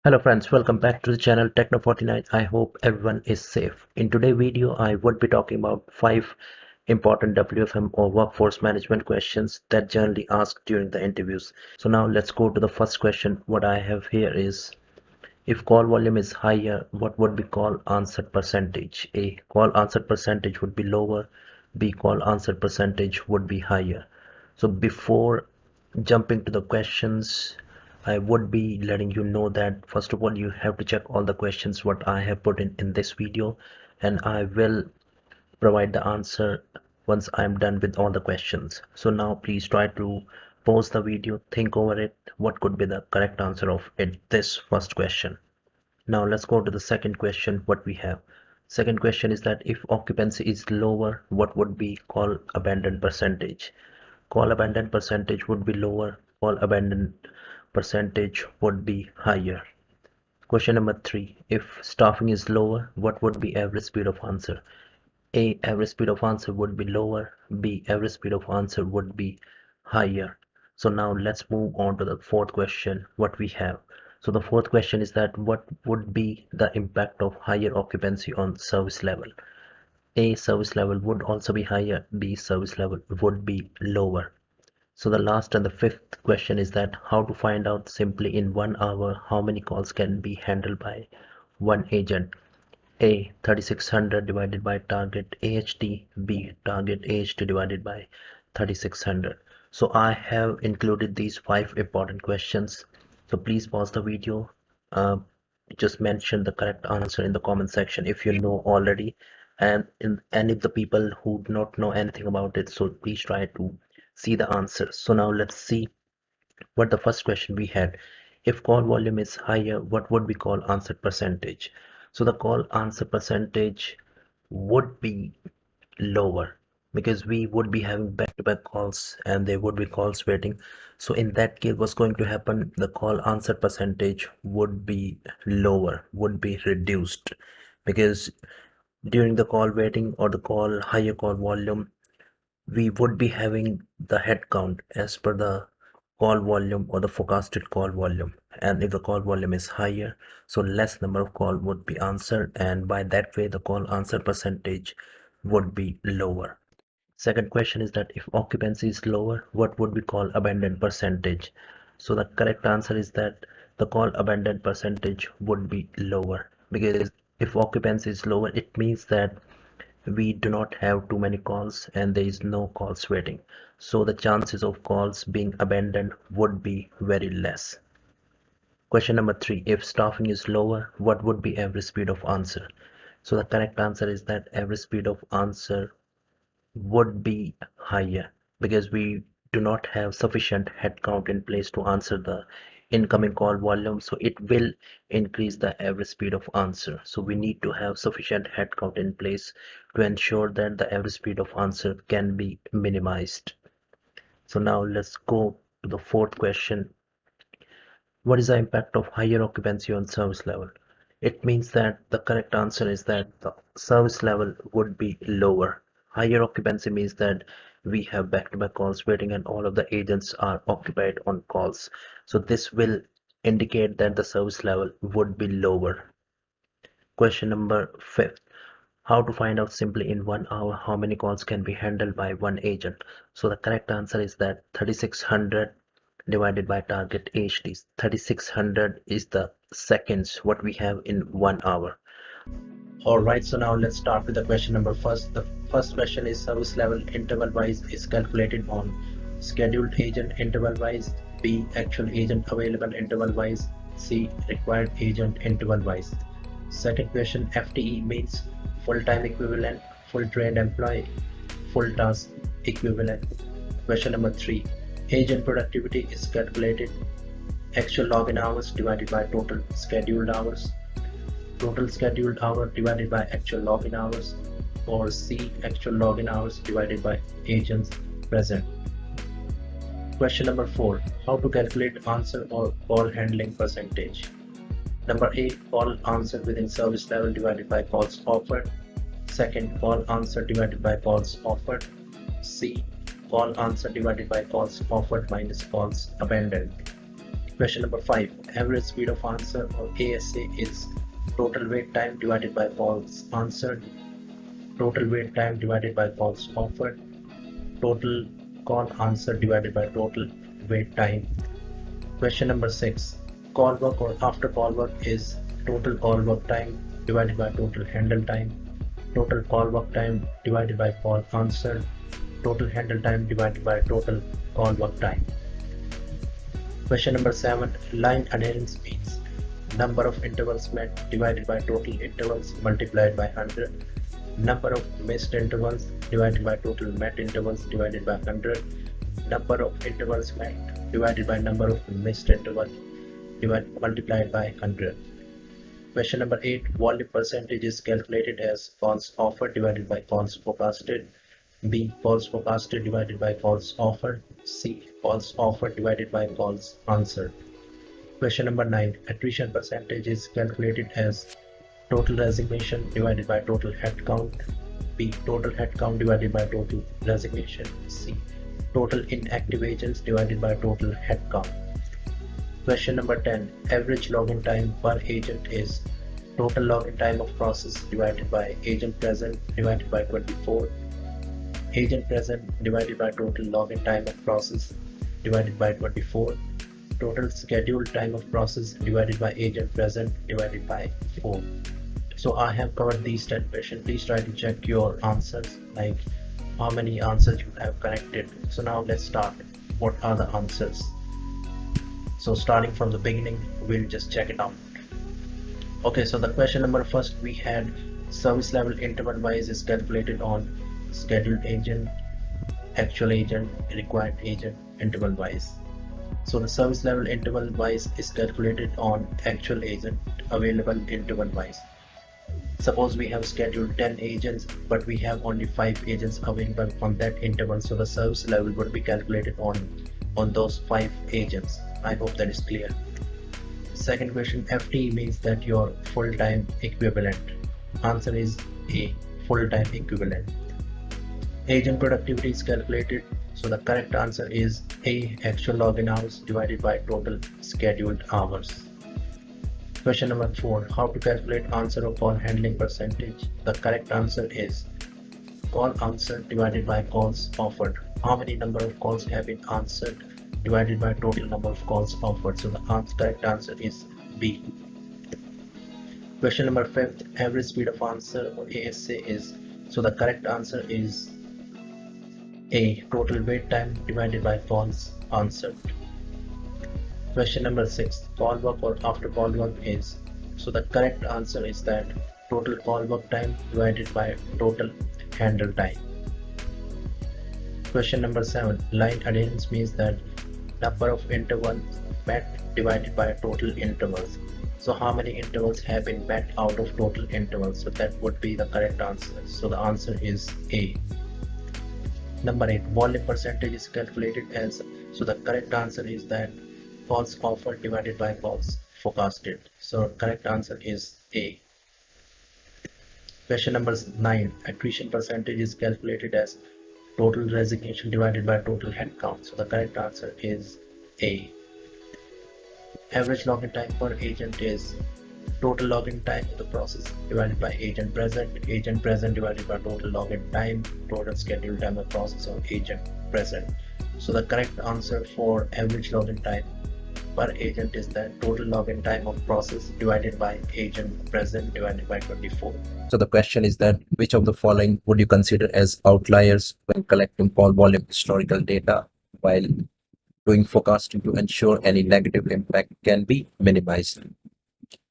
Hello friends, welcome back to the channel Techno49. I hope everyone is safe. In today's video, I would be talking about 5 important WFM or workforce management questions that generally asked during the interviews. So now let's go to the first question. What I have here is, if call volume is higher, what would be call answered percentage? A. Call answered percentage would be lower. B. Call answered percentage would be higher. So before jumping to the questions, I would be letting you know that first of all you have to check all the questions what I have put in this video, and I will provide the answer once I'm done with all the questions. So now please try to pause the video, think over it, what could be the correct answer of this first question. Now let's go to the second question. What we have, second question is that if occupancy is lower, what would be call abandon percentage? Call abandon percentage would be lower, call abandon percentage would be higher. Question number 3, if staffing is lower, what would be average speed of answer? A. Average speed of answer would be lower. B. Average speed of answer would be higher. So now let's move on to the fourth question. What we have, so the fourth question is that what would be the impact of higher occupancy on service level? A. Service level would also be higher. B. Service level would be lower. So the last and the fifth question is that how to find out simply in 1 hour how many calls can be handled by one agent. A. 3600 divided by target AHT. B. Target AHT divided by 3600. So I have included these 5 important questions. So please pause the video. Uh, just mention the correct answer in the comment section if you know already. And if the people who do not know anything about it, so please try to see the answers. So now let's see what the first question we had. If call volume is higher, what would we call answer percentage? So the call answer percentage would be lower because we would be having back-to-back calls and there would be calls waiting. So in that case, what's going to happen, the call answer percentage would be lower, would be reduced, because during the call waiting or the call higher call volume, we would be having the head count as per the call volume or the forecasted call volume. And if the call volume is higher, so less number of call would be answered, and by that way the call answer percentage would be lower. Second question is that if occupancy is lower, what would we call abandon percentage? So the correct answer is that the call abandon percentage would be lower, because if occupancy is lower, it means that we do not have too many calls and there is no calls waiting. So the chances of calls being abandoned would be very less. Question number 3, if staffing is lower, what would be average speed of answer? So the correct answer is that average speed of answer would be higher, because we do not have sufficient headcount in place to answer the incoming call volume, so it will increase the average speed of answer. So we need to have sufficient headcount in place to ensure that the average speed of answer can be minimized. So now let's go to the fourth question. What is the impact of higher occupancy on service level? It means that the correct answer is that the service level would be lower. Higher occupancy means that we have back-to-back calls waiting and all of the agents are occupied on calls. So this will indicate that the service level would be lower. Question number 5. How to find out simply in 1 hour how many calls can be handled by one agent? So the correct answer is that 3600 divided by target AHT. 3600 is the seconds what we have in 1 hour. Alright, so now let's start with the question number first. The first question is service level interval wise is calculated on scheduled agent interval wise, B actual agent available interval wise, C required agent interval wise. Second question, FTE means full-time equivalent, full trained employee, full task equivalent. Question number 3, agent productivity is calculated actual login hours divided by total scheduled hours, total scheduled hour divided by actual login hours, or C actual login hours divided by agents present. Question number 4, how to calculate answer or call handling percentage? Number A, call answered within service level divided by calls offered. Second, call answered divided by calls offered. C, call answered divided by calls offered minus calls abandoned. Question number 5. Average speed of answer or ASA is total wait time divided by calls answered, total wait time divided by calls offered, total call answer divided by total wait time. Question number 6. Call work or after call work is total call work time divided by total handle time, total call work time divided by call answered, total handle time divided by total call work time. Question number 7. Line adherence means number of intervals met divided by total intervals multiplied by 100, number of missed intervals divided by total met intervals divided by 100, number of intervals met divided by number of missed intervals multiplied by 100. Question number 8. Volume percentage is calculated as calls offered divided by calls forecasted. B. Calls forecasted divided by calls offered. C. Calls offered divided by calls answered. Question number 9. Attrition percentage is calculated as total resignation divided by total headcount. B. Total headcount divided by total resignation. C. Total inactive agents divided by total headcount. Question number 10. Average login time per agent is total login time of process divided by agent present divided by 24. Agent present divided by total login time of process divided by 24. Total scheduled time of process divided by agent present divided by 4. So I have covered these 10 questions. Please try to check your answers, like how many answers you have corrected. So now let's start. What are the answers? So starting from the beginning, we'll just check it out. Okay, so the question number first, we had service level interval wise is calculated on scheduled agent, actual agent, required agent interval wise. So the service level interval wise is calculated on actual agent available interval wise. Suppose we have scheduled 10 agents, but we have only 5 agents available on that interval, so the service level would be calculated on those 5 agents. I hope that is clear. Second question, FTE means that your full-time equivalent. Answer is A, full-time equivalent. Agent productivity is calculated, so the correct answer is A, actual login hours divided by total scheduled hours. Question number 4, how to calculate answer or call handling percentage? The correct answer is call answered divided by calls offered. How many number of calls have been answered divided by total number of calls offered? So the correct answer is B. Question number 5, average speed of answer or ASA is, so the correct answer is A, total wait time divided by calls answered. Question number 6, call work or after call work is, so the correct answer is that total call work time divided by total handle time. Question number 7, line adherence means that number of intervals met divided by total intervals. So how many intervals have been met out of total intervals? So that would be the correct answer. So the answer is A. Number 8, volume percentage is calculated as, so the correct answer is that calls offered divided by calls forecasted. So correct answer is A. Question number 9, attrition percentage is calculated as total resignation divided by total headcount. So the correct answer is A. Average login time per agent is total login time of the process divided by agent present divided by total login time, total scheduled time of process or agent present. So the correct answer for average login time per agent is the total login time of process divided by agent present divided by 24. So the question is that which of the following would you consider as outliers when collecting call volume historical data while doing forecasting to ensure any negative impact can be minimized?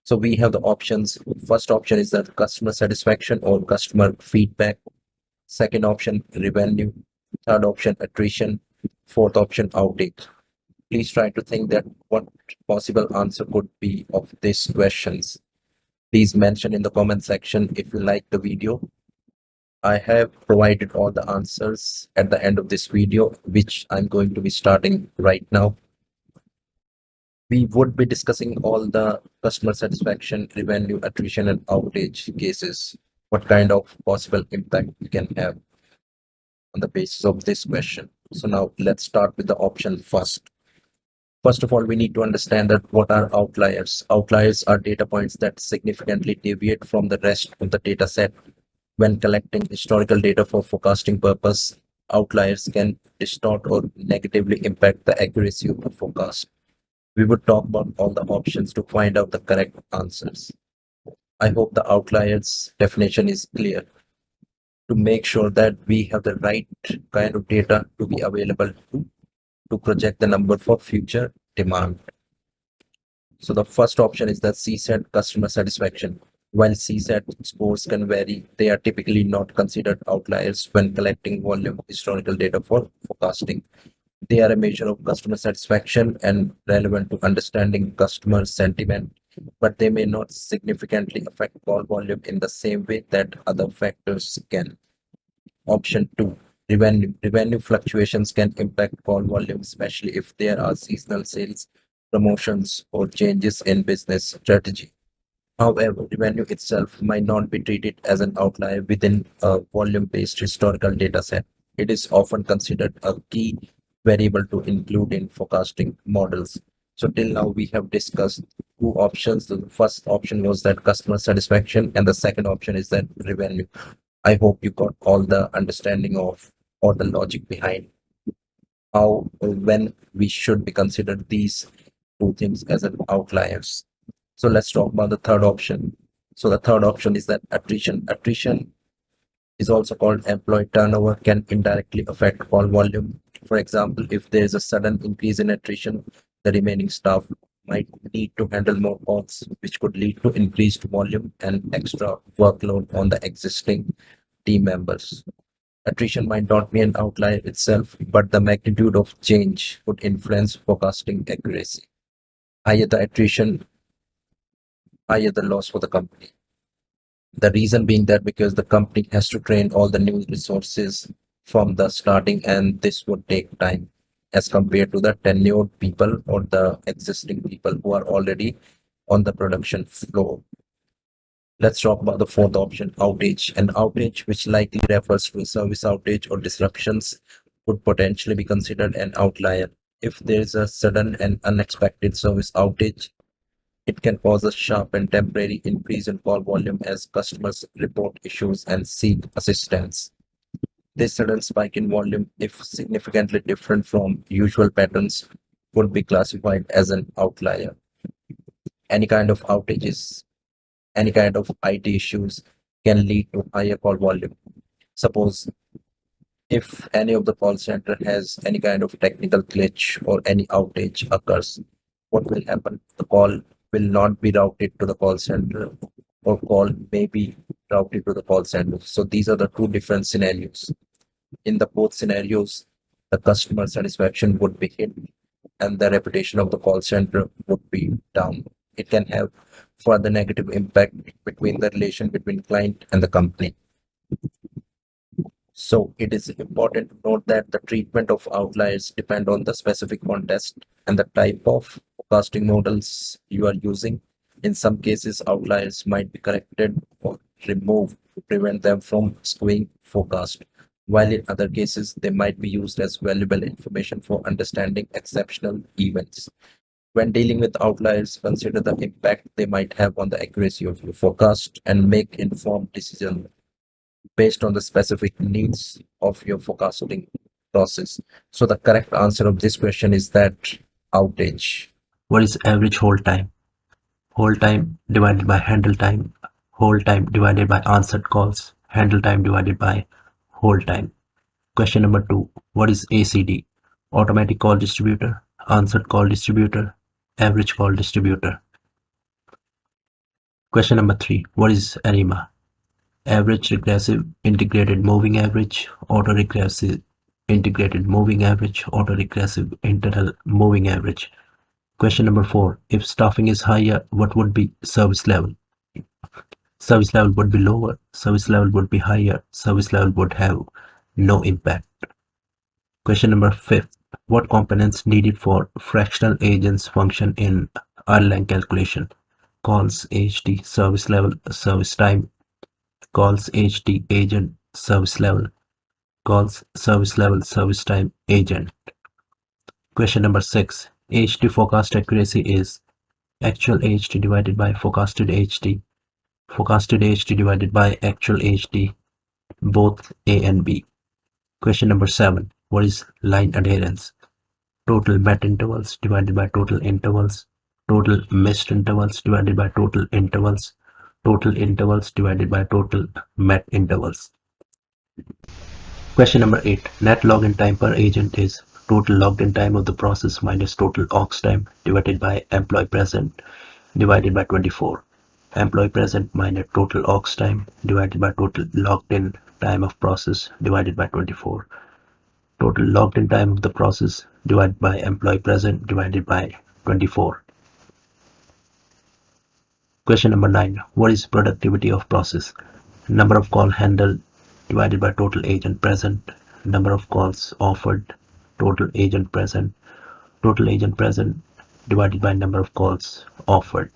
So we have the options. First option is that customer satisfaction or customer feedback. Second option, revenue. Third option, attrition. Fourth option, outage. Please try to think that what possible answer could be of these questions. Please mention in the comment section if you like the video. I have provided all the answers at the end of this video, which I'm going to be starting right now. We would be discussing all the customer satisfaction, revenue, attrition, and outage cases. What kind of possible impact we can have on the basis of this question. So now let's start with the option first. First of all, we need to understand that what are outliers. Outliers are data points that significantly deviate from the rest of the data set. When collecting historical data for forecasting purpose, outliers can distort or negatively impact the accuracy of the forecast. We would talk about all the options to find out the correct answers. I hope the outliers definition is clear to make sure that we have the right kind of data to be available to project the number for future demand. So the first option is the CSAT customer satisfaction. While CSAT scores can vary, they are typically not considered outliers when collecting volume historical data for forecasting. They are a measure of customer satisfaction and relevant to understanding customer sentiment, but they may not significantly affect call volume in the same way that other factors can. Option two, revenue. Revenue fluctuations can impact call volume, especially if there are seasonal sales, promotions, or changes in business strategy. However, revenue itself might not be treated as an outlier within a volume-based historical data set. It is often considered a key variable to include in forecasting models. So till now, we have discussed two options. The first option was that customer satisfaction, and the second option is that revenue. I hope you got all the understanding of or the logic behind how or when we should be considered these two things as an outliers. So let's talk about the third option. So the third option is that attrition. Attrition is also called employee turnover, can indirectly affect call volume. For example, if there is a sudden increase in attrition, the remaining staff might need to handle more calls, which could lead to increased volume and extra workload on the existing team members. Attrition might not be an outlier itself, but the magnitude of change could influence forecasting accuracy. Higher the attrition, higher the loss for the company. The reason being that because the company has to train all the new resources from the starting, and this would take time as compared to the tenured people or the existing people who are already on the production floor. Let's talk about the fourth option, outage. An outage, which likely refers to a service outage or disruptions, could potentially be considered an outlier. If there is a sudden and unexpected service outage, it can cause a sharp and temporary increase in call volume as customers report issues and seek assistance. This sudden spike in volume, if significantly different from usual patterns, would be classified as an outlier. Any kind of outages, any kind of IT issues can lead to higher call volume. Suppose if any of the call center has any kind of technical glitch or any outage occurs, what will happen? The call will not be routed to the call center, or call may be routed to the call center. So these are the two different scenarios. In the both scenarios, the customer satisfaction would be hit and the reputation of the call center would be down. It can have further negative impact between the relation between client and the company. So it is important to note that the treatment of outliers depend on the specific context and the type of forecasting models you are using. In some cases, outliers might be corrected or removed to prevent them from skewing forecast, while in other cases, they might be used as valuable information for understanding exceptional events. When dealing with outliers, consider the impact they might have on the accuracy of your forecast and make informed decisions based on the specific needs of your forecasting process. So the correct answer of this question is that outage. What is average hold time? Hold time divided by handle time. Hold time divided by answered calls. Handle time divided by hold time. Question number 2. What is ACD? Automatic call distributor, answered call distributor, average call distributor. Question number 3. What is ARIMA? Average regressive integrated moving average, autoregressive integrated moving average, autoregressive internal moving average. Question number 4. If staffing is higher, what would be service level? Service level would be lower, service level would be higher, service level would have no impact. Question number 5. What components needed for fractional agents function in Erlang calculation? Calls, HT, service level, service time, calls, HT, agent, service level, calls, service level, service time, agent. Question number 6. AHT forecast accuracy is actual AHT divided by forecasted AHT, forecasted AHT divided by actual AHT, both A and B. Question number 7. What is line adherence? Total met intervals divided by total intervals, total missed intervals divided by total intervals divided by total met intervals. Question number 8. Net login time per agent is total logged in time of the process minus total aux time divided by employee present divided by 24. Employee present minus total aux time divided by total logged in time of process divided by 24. Total logged in time of the process divided by employee present divided by 24. Question number 9. What is productivity of process? Number of call handled divided by total agent present, number of calls offered, total agent present divided by number of calls offered.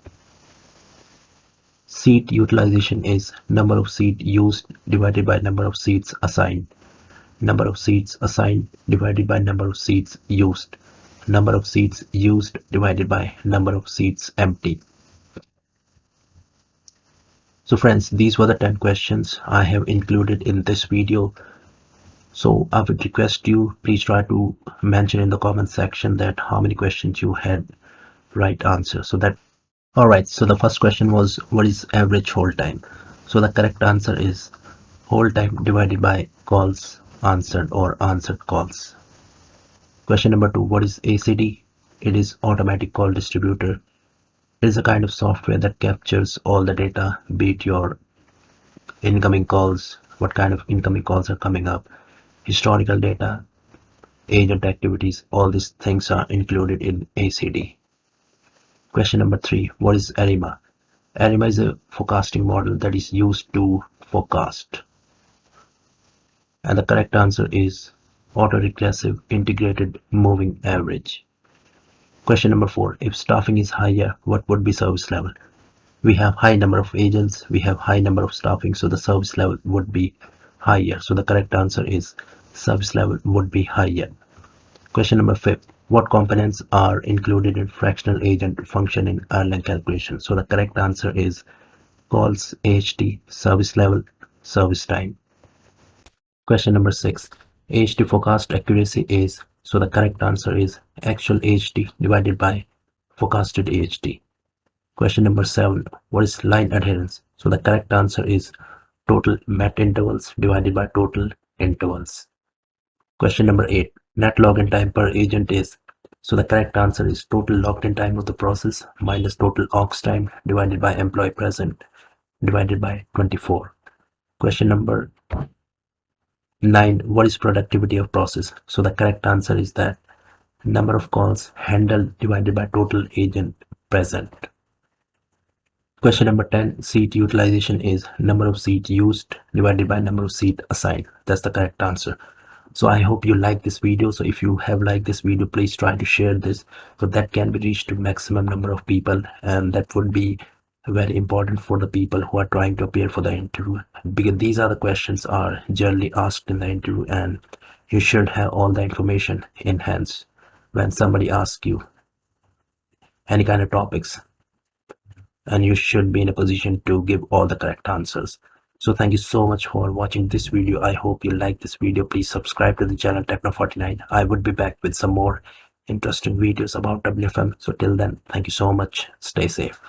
Seat utilization is number of seats used divided by number of seats assigned. Number of seats assigned divided by number of seats used. Number of seats used divided by number of seats empty. So friends, these were the 10 questions I have included in this video. So I would request you, please try to mention in the comment section that how many questions you had right answer. Alright, so the first question was, what is average hold time? So the correct answer is hold time divided by calls answered or answered calls. Question number 2, what is ACD? It is automatic call distributor. It is a kind of software that captures all the data, be it your incoming calls, what kind of incoming calls are coming up, historical data, agent activities, all these things are included in ACD. Question number 3, what is ARIMA? ARIMA is a forecasting model that is used to forecast. And the correct answer is autoregressive integrated moving average. Question number 4, if staffing is higher, what would be service level? We have high number of agents, we have high number of staffing, so the service level would be higher. So the correct answer is service level would be higher. Question number 5, what components are included in fractional agent function in Erlang calculation? So the correct answer is calls, AHT, service level, service time. Question number 6, AHT forecast accuracy is, so the correct answer is actual AHT divided by forecasted AHT. Question number 7, what is line adherence? So the correct answer is total met intervals divided by total intervals. Question number 8, net login time per agent is, so the correct answer is total logged in time of the process minus total aux time divided by employee present divided by 24. Question number 9, what is productivity of process? So the correct answer is that number of calls handled divided by total agent present. Question number 10, seat utilization is number of seats used divided by number of seats assigned. That's the correct answer. So I hope you like this video. So if you have liked this video, please try to share this so that can be reached to maximum number of people, and that would be very important for the people who are trying to appear for the interview, because these are the questions are generally asked in the interview, and you should have all the information in hands when somebody asks you any kind of topics, and you should be in a position to give all the correct answers. So thank you so much for watching this video. I hope you like this video. Please subscribe to the channel Techno49. I would be back with some more interesting videos about WFM. So till then, thank you so much. Stay safe.